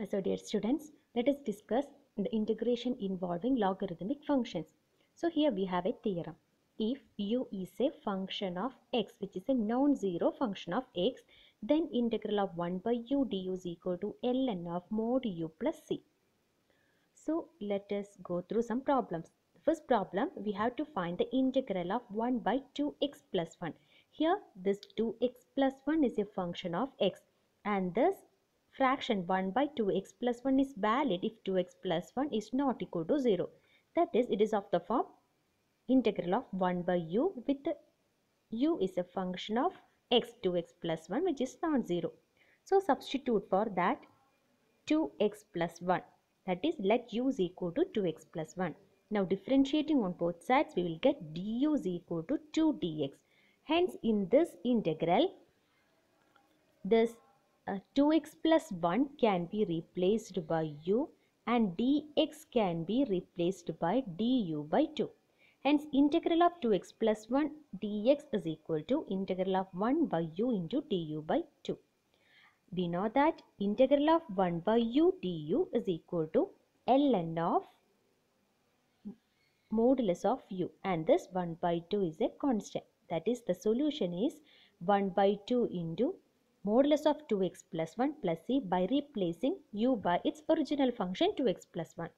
So dear students, let us discuss the integration involving logarithmic functions. So here we have a theorem. If u is a function of x, which is a non-zero function of x, then integral of 1 by u du is equal to ln of mod u plus c. So let us go through some problems. First problem, we have to find the integral of 1 by 2x plus 1. Here this 2x plus 1 is a function of x, and this fraction 1 by 2x plus 1 is valid if 2x plus 1 is not equal to 0. That is, it is of the form integral of 1 by u with u is a function of x, 2x plus 1, which is non-zero. So substitute for that 2x plus 1, that is, let u is equal to 2x plus 1. Now differentiating on both sides, we will get du is equal to 2 dx. Hence in this integral, this 2x plus 1 can be replaced by u and dx can be replaced by du by 2. Hence integral of 2x plus 1 dx is equal to integral of 1 by u into du by 2. We know that integral of 1 by u du is equal to ln of modulus of u, and this 1 by 2 is a constant. That is, the solution is 1 by 2 into modulus of 2x plus 1 plus c by replacing u by its original function 2x plus 1.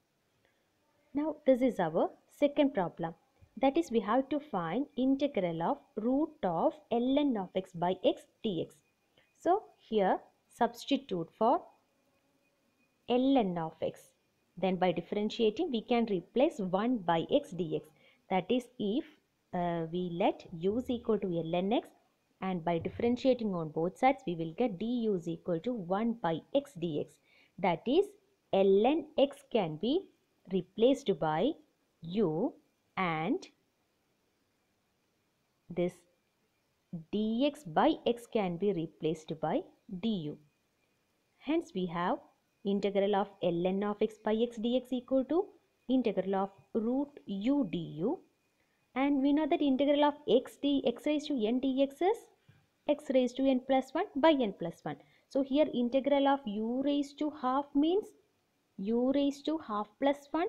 Now this is our second problem. That is, we have to find integral of root of ln of x by x dx. So here substitute for ln of x. Then by differentiating, we can replace 1 by x dx. That is, if we let u is equal to ln x, and by differentiating on both sides, we will get du is equal to 1 by x dx. That is, ln x can be replaced by u, and this dx by x can be replaced by du. Hence we have integral of ln of x by x dx equal to integral of root u du, and we know that integral of x raised to n dx is x raised to n plus 1 by n plus 1. So here integral of u raised to half means u raised to half plus 1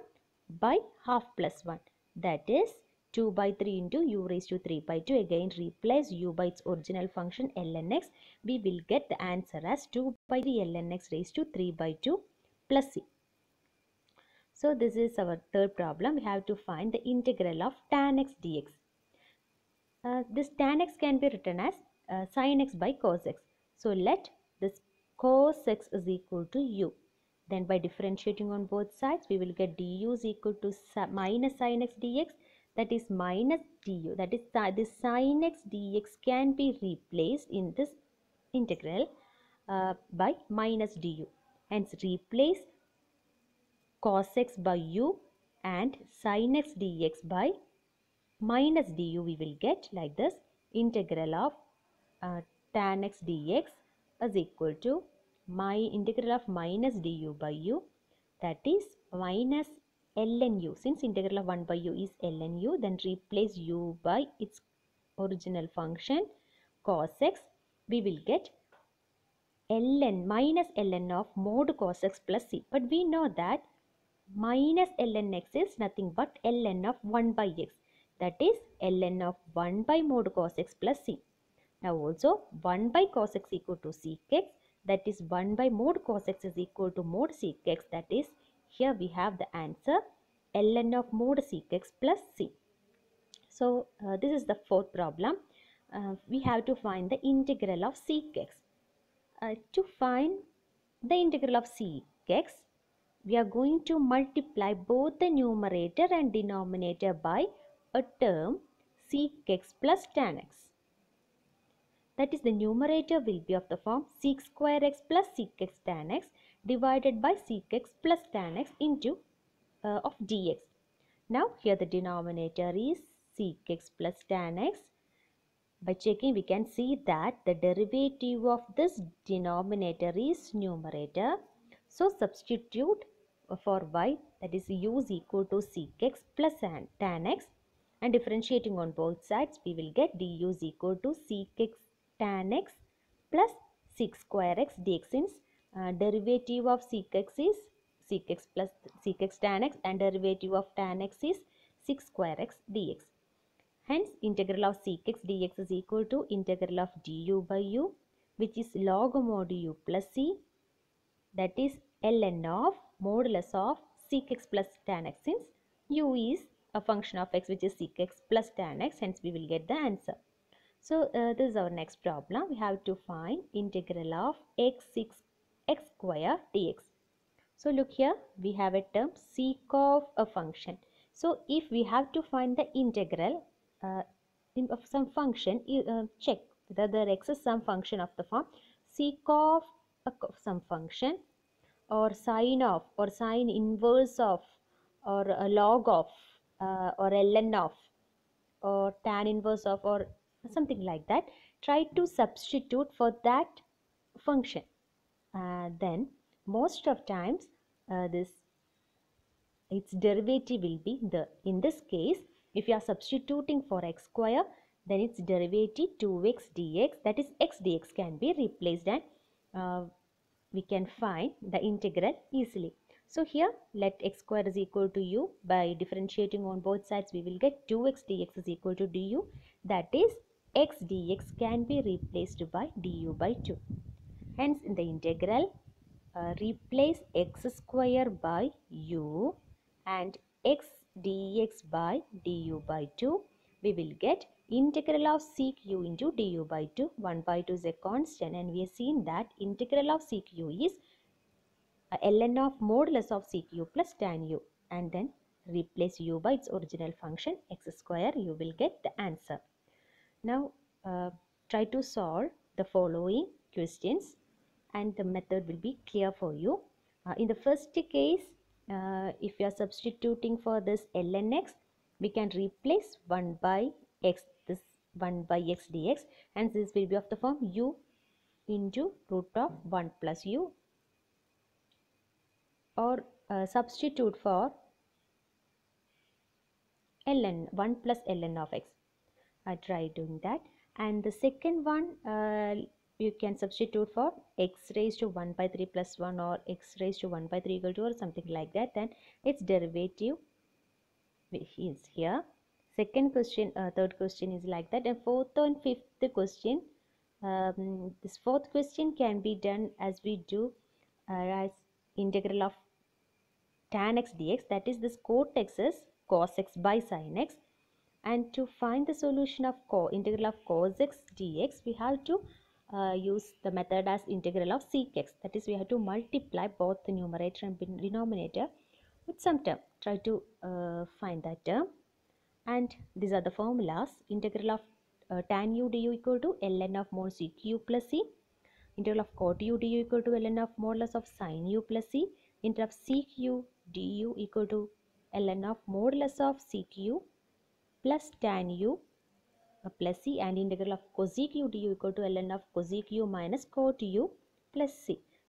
by half plus 1. That is 2 by 3 into u raised to 3 by 2. Again replace u by its original function ln x. We will get the answer as 2 by 3 ln x raised to 3 by 2 plus c. So this is our third problem. We have to find the integral of tan x dx. This tan x can be written as sin x by cos x. So let this cos x is equal to u. Then by differentiating on both sides, we will get du is equal to minus sin x dx. That is minus du. That is this sin x dx can be replaced in this integral by minus du. Hence replace cos x by u and sin x dx by minus du. We will get like this: integral of tan x dx is equal to my integral of minus du by u, that is minus ln u. Since integral of 1 by u is ln u, then replace u by its original function cos x. We will get ln minus ln of mod cos x plus c. But we know that minus ln x is nothing but ln of 1 by x. That is ln of 1 by mod cos x plus c. Now also 1 by cos x equal to sec x. That is 1 by mod cos x is equal to mod sec x. That is, here we have the answer ln of mod sec x plus c. So this is the fourth problem. We have to find the integral of sec x. To find the integral of sec x, we are going to multiply both the numerator and denominator by a term sec x plus tan x. That is, the numerator will be of the form sec square x plus sec x tan x divided by sec x plus tan x into of dx. Now here the denominator is sec x plus tan x. By checking, we can see that the derivative of this denominator is numerator. So substitute for y, that is u is equal to sec x plus tan x, and differentiating on both sides, we will get du is equal to sec x tan x plus sec square x dx. Since derivative of sec x is sec x plus sec x tan x, and derivative of tan x is sec square x dx. Hence, integral of sec x dx is equal to integral of du by u, which is log mod u plus c, that is ln of modulus of sec x plus tan x, since u is a function of x, which is sec x plus tan x, hence we will get the answer. So this is our next problem. We have to find integral of x square dx. So look here, we have a term sec of a function. So if we have to find the integral of some function, check whether x is some function of the form sec of some function, or sine of, or sine inverse of, or a log of, or ln of, or tan inverse of, or something like that. Try to substitute for that function. Then most of times its derivative will be in this case, if you are substituting for x square, then its derivative 2x dx, that is x dx, can be replaced, and we can find the integral easily. So here let x square is equal to u. By differentiating on both sides, we will get 2x dx is equal to du, that is x dx can be replaced by du by 2. Hence in the integral, replace x square by u and x dx by du by 2. We will get integral of sec u into du by 2. 1 by 2 is a constant, and we have seen that integral of sec u is ln of modulus of sec u plus tan u, and then replace u by its original function x square, you will get the answer. Now try to solve the following questions, and the method will be clear for you. In the first case, if you are substituting for this ln x, we can replace 1 by x, this 1 by x dx, and this will be of the form u into root of 1 plus u, or substitute for ln 1 plus ln of x. Try doing that. And the second one, you can substitute for x raised to 1 by 3 plus 1, or x raised to 1 by 3 equal to, or something like that. Then its derivative is here. Second question, third question is like that. And fourth and fifth question, this fourth question can be done as we do as integral of tan x dx, that is this cot x is cos x by sin x. And to find the solution of integral of cos x dx, we have to use the method as integral of sec x, that is we have to multiply both the numerator and denominator with some term. Try to find that term, and these are the formulas. Integral of tan u du equal to ln of mod sec u plus c, integral of cot u du equal to ln of modulus of sin u plus c, integral of sec u du equal to ln of modulus of sec u plus tan u plus c, and integral of cosec u du equal to ln of cosec u minus cot u plus c.